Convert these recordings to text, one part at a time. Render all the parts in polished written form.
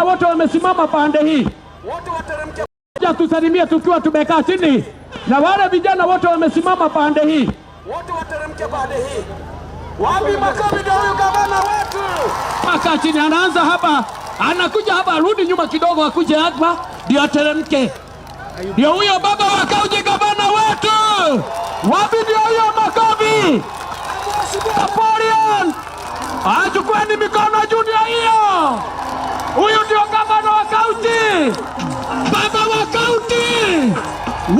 wote wamesimama pande hii. Wote wateremke. Tusalimie tukiwa tumekaa chini. Na wale vijana wote wamesimama pande hii. Wote wateremke pande hii. Wapi makofi ndio huyu gavana wetu? Paka chini anaanza hapa. Anakuja hapa, arudi nyuma kidogo, akuje hapa ndio ateremke. Ndio huyo baba wa kaunti, gavana wetu. Wapi ndio huyo makofi? Napoleon. Achukueni mikono juu ndio hiyo. Huyu ndio gavana wa kaunti. Baba wa kaunti.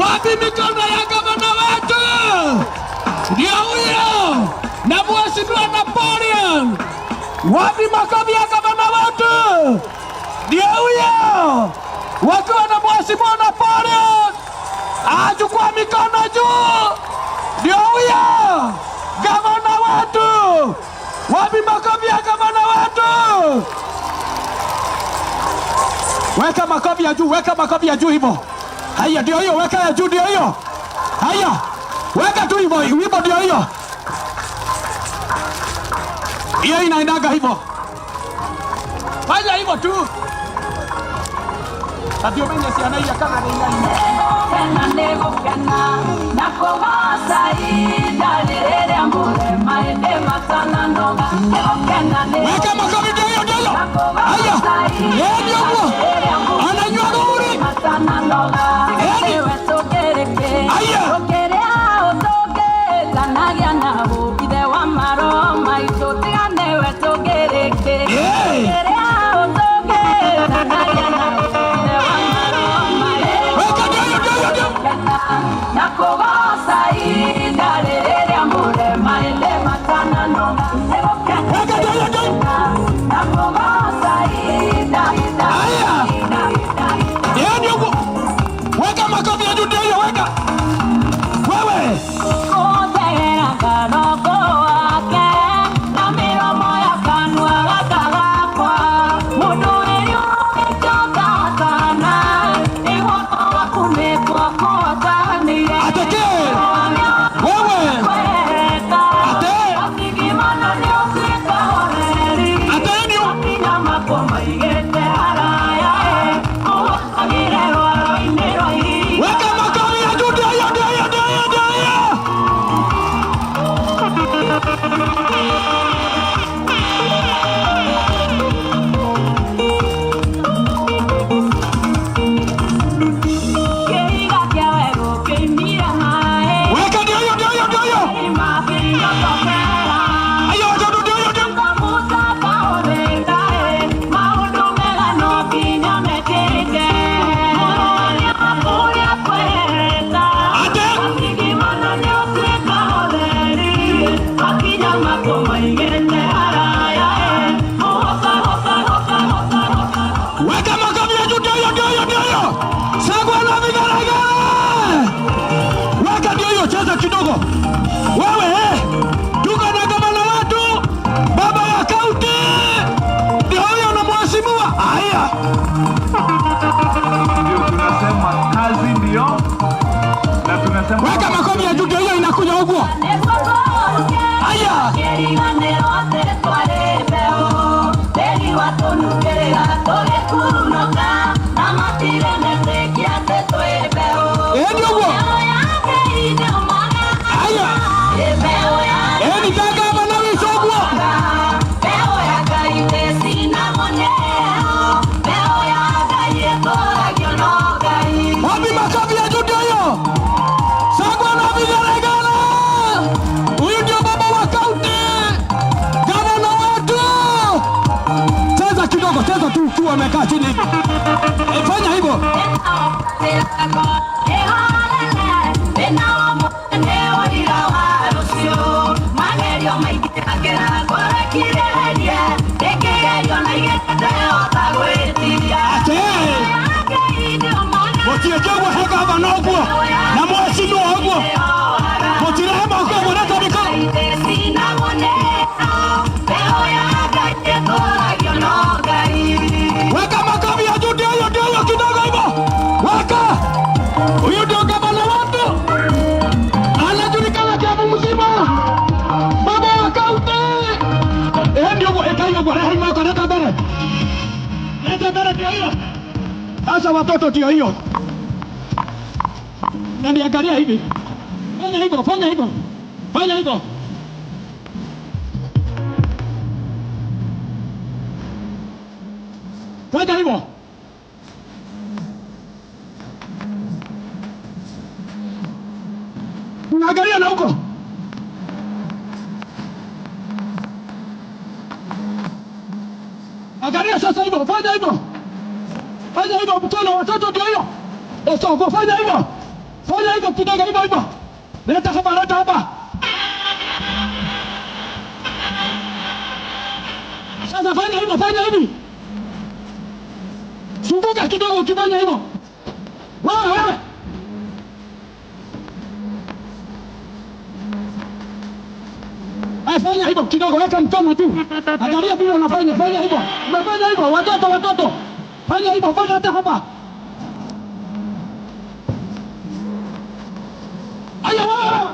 Wapi mikono ya gavana wetu? Ndio huyo. Na mheshimiwa Napoleon. Wapi makofi ya gavana wetu? Ndio huyo. Wakiwa na mheshimiwa Napoleon. Achukua mikono juu. Ndio huyo. Gavana wetu. Wapi makofi ya gavana wetu? Weka makofi ya juu, weka makofi ya juu hivyo. Haya ndio hiyo, weka ya juu ndio hiyo. Haya. Weka tu hivyo, hivyo ndio hiyo. Hiyo inaendaga hivyo. Fanya hivyo tu. Ndio mimi siana ya kana ndio. Kana lego kana na kosa ida lele amore maende matana ndoga. Weka makofi ndio hiyo ndio. Haya. Ndio huo. Ananywa nuri. Matana ndoga. Ewe togereke. Haya. Togerea otoge lanagia nabo ide wa maro maito tigane we togereke. Togerea otoge lanagia nabo ide wa maro maito. Weka ndio. Na kosa ida lele amore maende matana ndoga. Weka ndio. Na kosa ida. Haya. Ndio. Weka makofi ya juu ndio hiyo, weka. Wewe. Kotera karoko wake. Na miromo ya kanwa wakagakwa. Mudurio ichoka sana. Iwako wakumekwa kota nire. Ateke. Wewe. Ate. Asigimano ni usika horeri. Ate ndio. Akina makoma igete haraya. Agire waro inero hii. Weka makofi ya juu ndio hiyo. Cheza kidogo. Wewe tuko na gavana wetu, baba wa kaunti. Ndio huyo na mheshimiwa. Haya. Ndio tunasema kazi ndio. Na tunasema weka makofi ya juu ndio hiyo inakuja huko. Haya. Ndio huo. Wapi makofi ya juu ndio hiyo? Sagwa na vigelegele. Huyu ndio baba wa kaunti. Gavana wetu. Cheza kidogo, cheza tu ukiwa umekaa chini. Fanya hivyo. Motiejogwa heka gavana ogwo na mheshimiwa ogwo. Motirehema ogwo mwanata miko. Weka makofi ya juu ndio hiyo kidogo hivyo. Weka. Huyu ndio gavana wetu. Anajulikana Kiambu mzima. Baba wa kaunti. Ndio eka hiyo kwa rehema kwa nata bere. Nata bere. ndio hiyo. Sasa watoto ndio hiyo. Na niangalia hivi. Fanya hivyo, fanya hivyo. Fanya hivyo. Fanya hivyo. Angalia na huko. Angalia sasa hivyo, fanya hivyo. Fanya hivyo mkono watoto ndio hiyo. Sasa fanya hivyo. Fanya hivyo kidogo hivyo hivyo. Leta hapa, leta hapa. Sasa fanya hivyo, fanya hivi. Sunguka kidogo ukifanya hivyo. Wewe. Fanya hivyo kidogo, weka mkono tu. Angalia vile unafanya, fanya hivyo. Unafanya hivyo, watoto. Fanya hivyo, fanya hata hapa. Aya!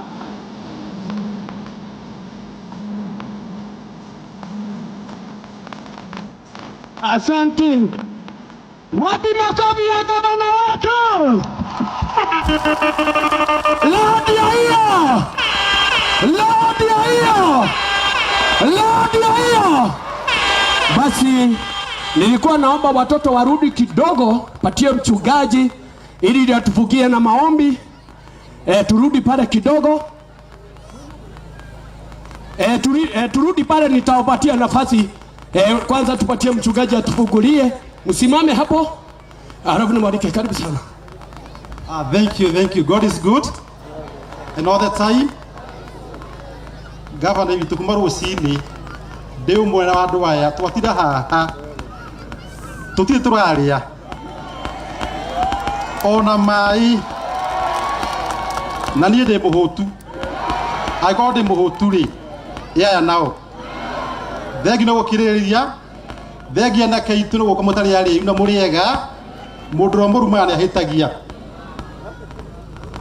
Asante. Wapi makofi ya gavana wetu? Lodi ya hiyo. Lodi ya hiyo. Lodi ya hiyo. Basi nilikuwa naomba watoto warudi kidogo, patie mchungaji ili atufugie na maombi. Turudi pale kidogo. Turudi pale, nitawapatia nafasi. Kwanza tupatie mchungaji atufungulie. Msimame hapo. Alafu nimwalike, karibu sana. Thank you. God is good. And all the time. Gavana hivi tukumaru usini. Deu mwena wadu waya. Tuwatida haha. Tutire turaria. Ona mai. Nani de muhotu. I got the muhotu ri. Ya nao. Thegi no gukiriria. Thegi na keitu no gukomotari yari na muriega. Mudro murumane hitagia.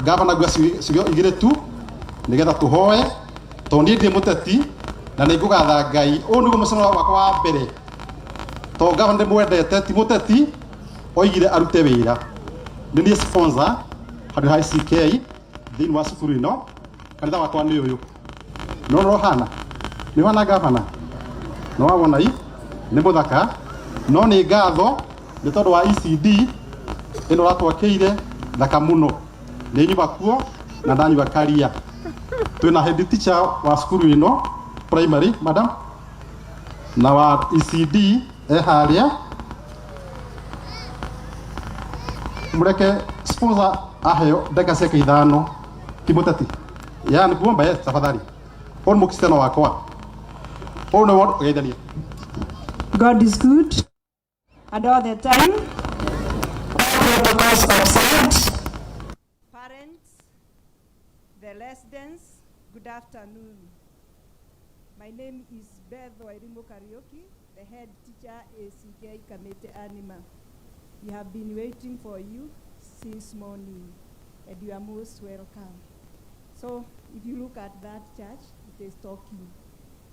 Gavana gwasi sigyo igire tu. Nigetha tuhoe. Tondi ndi muteti na nigugatha Ngai. O nigo musono wakwa wa mbere. To gavana ndi mwendete ti muteti. Oigire arute wira. Ni sponsor hadi high CK. Thini wa cukuru ino kanitha wakwa ni uyu no rohana ni wana gavana no wabona i ni muthaka no ni ngatho ni tondu wa ECD ino ratwakeire thaka muno ni nyumba kuo na ndanyua karia twina head teacher wa cukuru ino primary madam na wa ECD haria mureke sponsor aheo ndeka seke ithano Timothy. Yani kuomba tafadhali. On mukristiano wakwa. On no word gaidania. God is good and all the time. Parents, the residents, good afternoon. My name is Beth Wairimu Karaoke, the head teacher ACK Kamete Anima. We have been waiting for you since morning, and you are most welcome. So, if you look at that church, it is talking.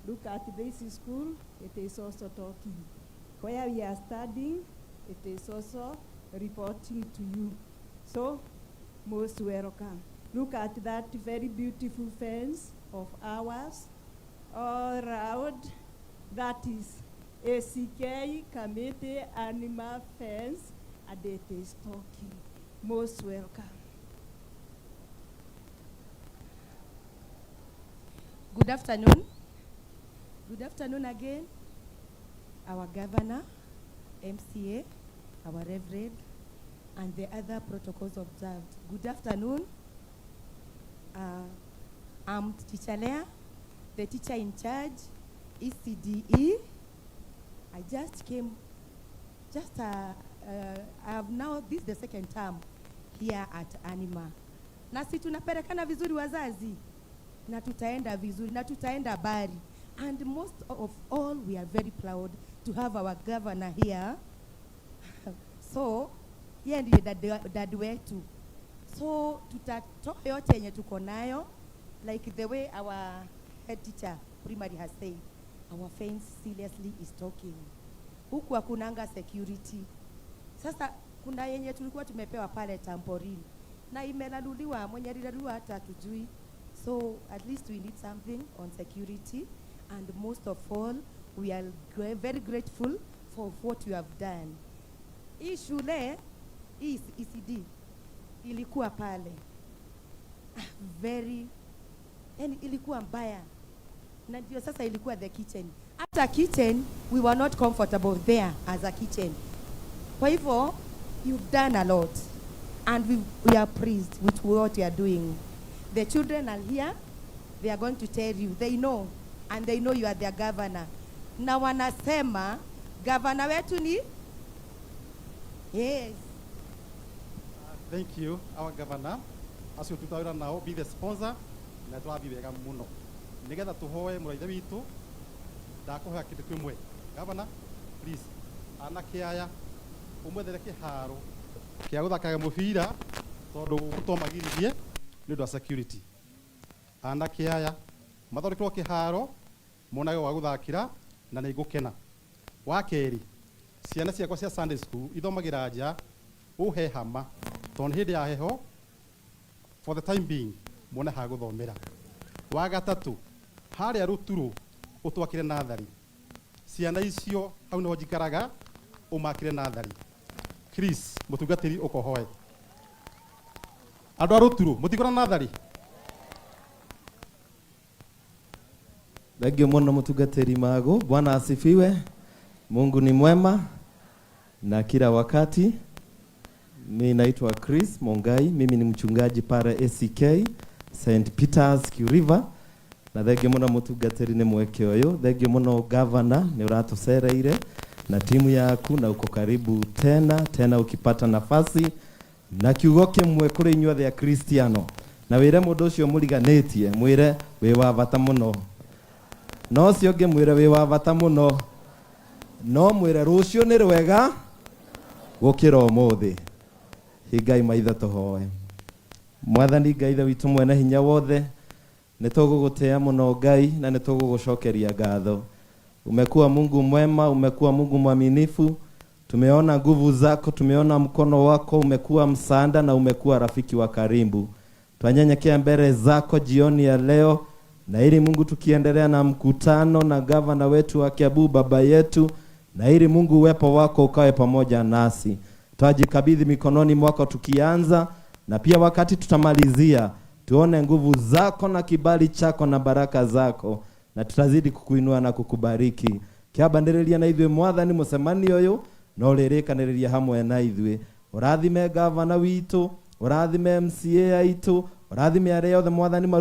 Look at this school, it is also talking. Where we are studying, it is also reporting to you. So, most welcome. Look at that very beautiful fence of ours all around. That is ACK Kamete Anima fence, and it is talking. Most welcome. Good afternoon. Good afternoon again. Our governor, MCA, our reverend, and the other protocols observed. Good afternoon. I'm Teacher Lea, the teacher in charge, ECDE. I just came, I have now, this is the second term here at Anima. Nasi tunapelekana vizuri wazazi. Na tutaenda vizuri, na tutaenda bari. And most of all, we are very proud to have our governor here. So, yeye ndiye dad wetu. So, tutatoa yote yenye tuko nayo, like the way our head teacher primary has said, our fence seriously is talking. Huku hakunanga security. Sasa kuna yenye tulikuwa tumepewa pale Tamborili na imelaluliwa, mwenye lilaluliwa hata hatujui. So at least we need something on security, and most of all we are very grateful for what you have done. Hii shule hii ECD ilikuwa pale very, yani ilikuwa mbaya, na ndio sasa ilikuwa the kitchen. After kitchen we were not comfortable there as a kitchen. Kwa hivyo you've done a lot, and we are pleased with what you are doing. The children are here, they are going to tell you, they know, and they know you are their governor. Na wanasema governor wetu ni yes. Thank you, our governor. Acio tutawira nao be the sponsor na twabi wega muno. Nigetha tuhoe muraithe witu ndakuhoya kindu kimwe. Governor, please, anake aya umwethere kiharo kia guthakaga mubira tondu gutomagiririe ni undu wa security. Anake aya mathondekirwo kiharo monage wa guthakira na ni ngukena. Wa keri, ciana ciakwa cia Sunday school ithomagira nja uhe hama tondu hindi ya heho for the time being mona ha guthomera. Wa gatatu, haria ruturu utwakire nathari, ciana icio hau no njikaraga umakire nathari. Chris mutungatiri ukohoe andu a ruturu mutikora nathari. Thank you muno mutungatiri mago. Bwana asifiwe. Mungu ni mwema na kila wakati. Mimi naitwa Chris Mongai, mimi ni mchungaji para ACK St. Peter's River. Na thank you muno mutungatiri ni mweke oyo. Thank you muno governor ni uratucereire na timu yaku, na uko karibu tena ukipata nafasi na kiugo kimwe kuri inyuothe ya Kristiano. Na wire mundu ucio muriganetie mwire wi wa bata muno, no cio nge mwire wi wa bata muno, no mwire rucio ni rwega gukira umuthi. Higai maitha tuhoe. Mwathani Ngai tha witu mwene hinya wothe, nitugugutea muno Ngai na nitugugucokeria ngatho. Umekuwa Mungu mwema, umekuwa Mungu mwaminifu. Tumeona nguvu zako, tumeona mkono wako, umekuwa msaada na umekuwa rafiki wa karibu. Twanyenyekea mbele zako jioni ya leo, na ili Mungu tukiendelea na mkutano na gavana wetu wa Kiambu baba yetu, na ili Mungu uwepo wako ukawe pamoja nasi. Twajikabidhi mikononi mwako tukianza, na pia wakati tutamalizia tuone nguvu zako na kibali chako na baraka zako, na tutazidi kukuinua na kukubariki. Kiabandereria na ithwe mwathani musemani uyu no ririkaniriria hamwe na ithwe. Urathime gavana witu, urathime MCA aitu, urathime aria othe mwathani maru